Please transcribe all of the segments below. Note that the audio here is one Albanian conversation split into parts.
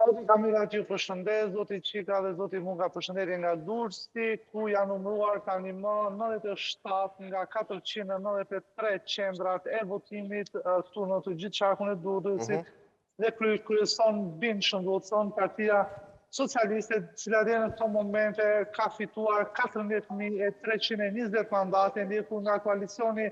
Zoti Kamila që përshëndet, zoti Qika dhe zoti Munga përshëndetje nga Durrësi, ku janë numëruar tani më 97 nga 493 qendrat e votimit këtu në të gjithë qarkun e Durrësit dhe kryeson bindshëm votson Partia Socialiste, cila deri në këto momente ka fituar 14.320 mandate, ndjekur nga koalicioni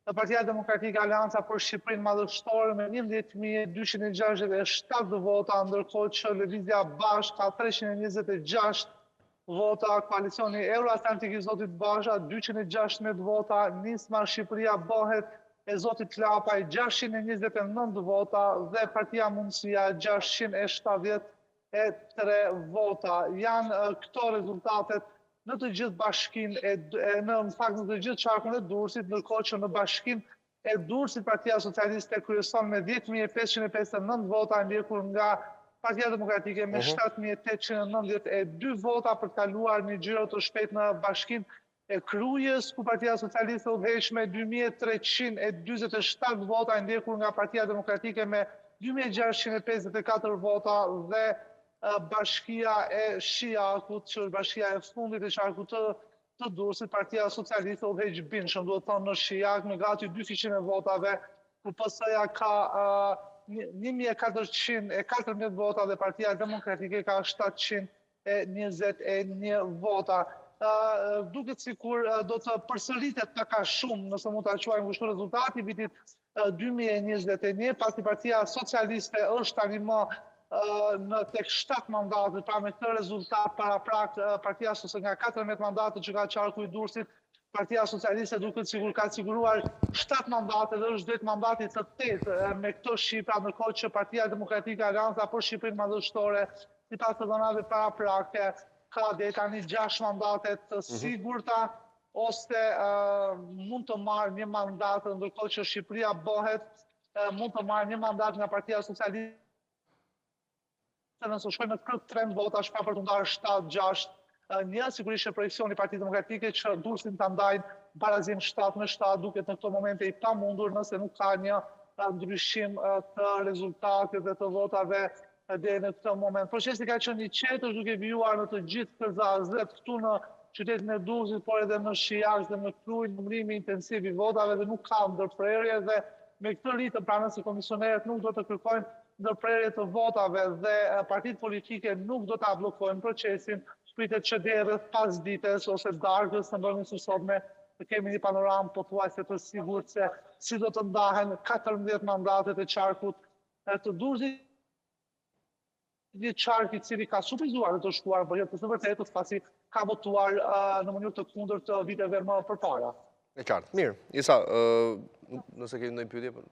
Partia Demokratike Aleanca për Shqipërinë Madhështore me 11.267 vota, ndërkohë që Lëvizja Bashk ka 326 vota, koalicioni Euroatlantik i zotit Basha 216 vota, Nisma Shqipëria bëhet e zotit Klapaj 629 vota dhe Partia Mundësia 673 vota. Janë këto rezultatet në të gjithë bashkinë në fakt në të gjithë qarkun e Durrësit, ndërkohë që në bashkinë e Durrësit Partia Socialiste kryeson me 10.559 vota, ndjekur nga Partia Demokratike me 7.892 vota për të kaluar një xhiro të shpejtë në bashkinë e Krujës, ku Partia Socialiste udhëheq me 2.347 vota, ndjekur nga Partia Demokratike me 2.654 vota dhe bashkia e Shiakut, që është bashkia e fundit e qarkut të Durrësit, Partia Socialiste udhëheq bindshëm, duhet thonë në Shiak me gati 2% e votave, ku PS-ja ka 1.414 vota dhe Partia Demokratike ka 721 vota. Duket sikur do të përsëritet ka shumë, nëse mund ta quajmë kështu, rezultati vitit 2021, pasi Partia Socialiste është tani më në tek 7 mandate, pra me këtë rezultat paraprak Partia Socialiste nga 14 mandate që ka qarku i Durrësit, Partia Socialiste duket sikur ka siguruar 7 mandate dhe është drejt mandatit të 8 me këto shifra, ndërkohë që Partia Demokratike Aleanca për Shqipërinë Madhështore, sipas të dhënave paraprake, ka deri tani 6 mandate të sigurta ose mund të marrë një mandat, ndërkohë që Shqipëria bëhet mund të marrë një mandat nga Partia Socialiste. Nëse shkojmë në këtë trend votash pa përfunduar 7-6, një sigurisht e projeksioni i Partisë Demokratike që Durrësin ta ndajnë barazim 7-7 duket në këto momente i pamundur nëse nuk ka një ndryshim të rezultateve dhe të votave deri në këtë moment. Procesi ka qenë i qetë, duke vijuar në të gjithë kërzazet këtu në qytetin e Durrësit, por edhe në Shiak dhe në Krujë, numërimi intensiv i votave dhe nuk ka ndërprerje dhe me këtë ritëm, pra nëse komisionerët nuk do të kërkojnë ndërprerje të votave dhe partitë politike nuk do ta bllokojnë procesin, pritet që deri rreth pasdites ose darkës në mbrëmjen e sotme të kemi një panoramë pothuajse të sigurt se si do të ndahen 14 mandatet e qarkut të Durrësit, një qark i cili ka surprizuar dhe të shkuar për jetë të vërtetës pasi ka votuar në mënyrë të kundërt të viteve më përpara. E qartë. Mirë, Isa, nëse keni ndonjë pyetje?